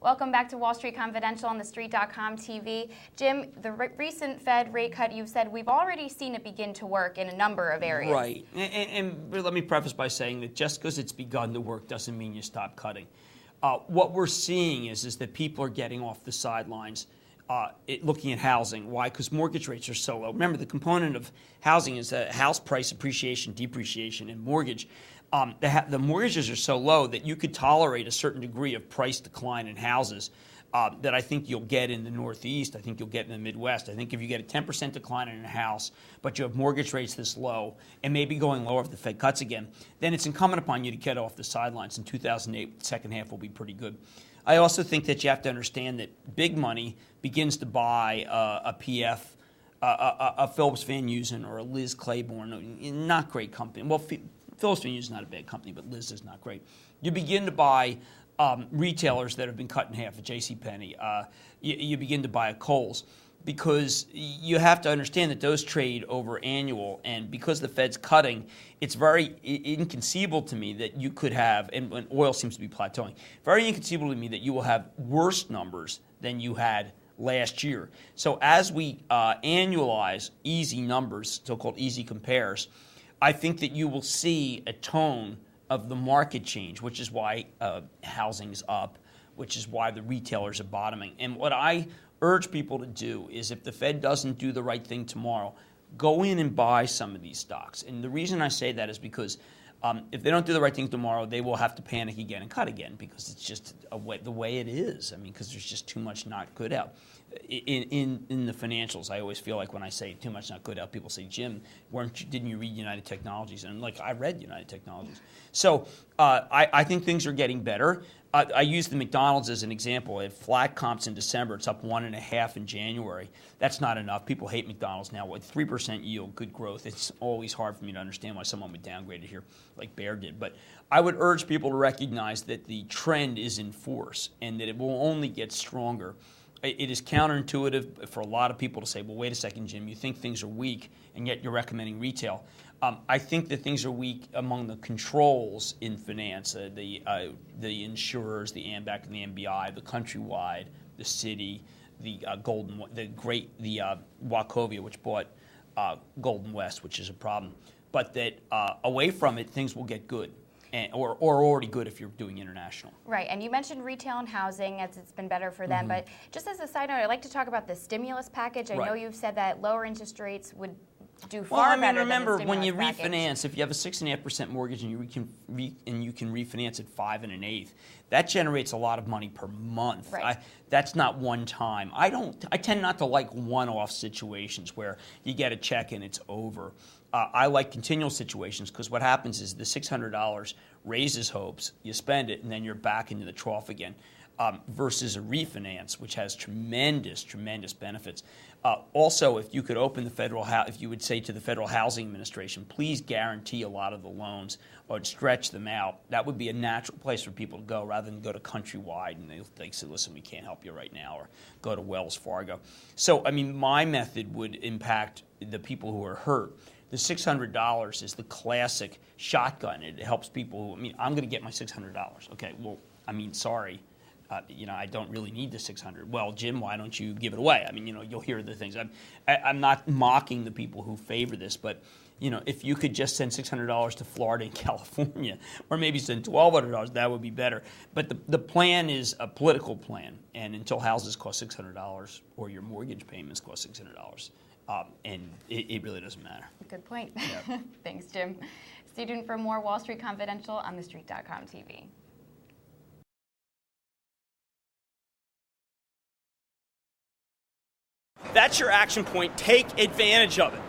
Welcome back to Wall Street Confidential on TheStreet.com TV. Jim, the recent Fed rate cut, you've said we've already seen it begin to work in a number of areas. Right. And let me preface by saying that just because it's begun to work doesn't mean you stop cutting. What we're seeing is that people are getting off the sidelines looking at housing. Why? Because mortgage rates are so low. Remember, the component of housing is house price appreciation, depreciation, and mortgage. The mortgages are so low that you could tolerate a certain degree of price decline in houses that I think you'll get in the Northeast. I think you'll get in the Midwest. I think if you get a 10% decline in a house, but you have mortgage rates this low and maybe going lower if the Fed cuts again, then it's incumbent upon you to get off the sidelines. In 2008, the second half will be pretty good. I also think that you have to understand that big money begins to buy a PF, a Phillips Van Heusen or a Liz Claiborne, not great company. Well, Phillips Van Heusen is not a bad company, but Liz is not great. You begin to buy retailers that have been cut in half, a JCPenney. You begin to buy a Kohl's, because you have to understand that those trade over annual, and because the Fed's cutting, it's very inconceivable to me that you could have, and when oil seems to be plateauing, very inconceivable to me that you will have worse numbers than you had last year. So as we annualize easy numbers, so-called easy compares, I think that you will see a tone of the market change, which is why housing's up, which is why the retailers are bottoming. And what I urge people to do is, if the Fed doesn't do the right thing tomorrow, go in and buy some of these stocks. And the reason I say that is because if they don't do the right thing tomorrow, they will have to panic again and cut again, because it's just the way it is. I mean, because there's just too much not good out. In the financials, I always feel like when I say too much not good out, people say, Jim, didn't you read United Technologies? And I'm like, I read United Technologies. So I think things are getting better. I use the McDonald's as an example. It flat comps in December. It's up 1.5 in January. That's not enough. People hate McDonald's now. With 3% yield, good growth, it's always hard for me to understand why someone would downgrade it here like Bear did. But I would urge people to recognize that the trend is in force and that it will only get stronger. It is counterintuitive for a lot of people to say, well, wait a second, Jim, you think things are weak, and yet you're recommending retail. I think that things are weak among the controls in finance, the insurers, the AMBAC and the MBI, the Countrywide, the Citi, the Wachovia, which bought Golden West, which is a problem. But that away from it, things will get good. Or already good if you're doing international. Right, and you mentioned retail and housing as it's been better for them, but just as a side note, I'd like to talk about the stimulus package. I know you've said that lower interest rates would do far better than the stimulus package. When you refinance, if you have a 6.5% mortgage and you can refinance at 5 1/8, that generates a lot of money per month. Right. That's not one time. I tend not to like one-off situations where you get a check and it's over. I like continual situations, because what happens is the $600 raises hopes, you spend it, and then you're back into the trough again, versus a refinance, which has tremendous, tremendous benefits. Also, if you could open if you would say to the Federal Housing Administration, please guarantee a lot of the loans or stretch them out, that would be a natural place for people to go rather than go to Countrywide and they say, listen, we can't help you right now, or go to Wells Fargo. So, I mean, my method would impact the people who are hurt. The $600 is the classic shotgun. It helps people who, I'm going to get my $600. Okay, well, sorry. I don't really need the $600. Well, Jim, why don't you give it away? You'll hear the things. I'm not mocking the people who favor this, but, if you could just send $600 to Florida and California, or maybe send $1,200, that would be better. But the plan is a political plan, and until houses cost $600 or your mortgage payments cost $600, and it really doesn't matter. Good point. Yeah. Thanks, Jim. Stay tuned for more Wall Street Confidential on TheStreet.com TV. That's your action point. Take advantage of it.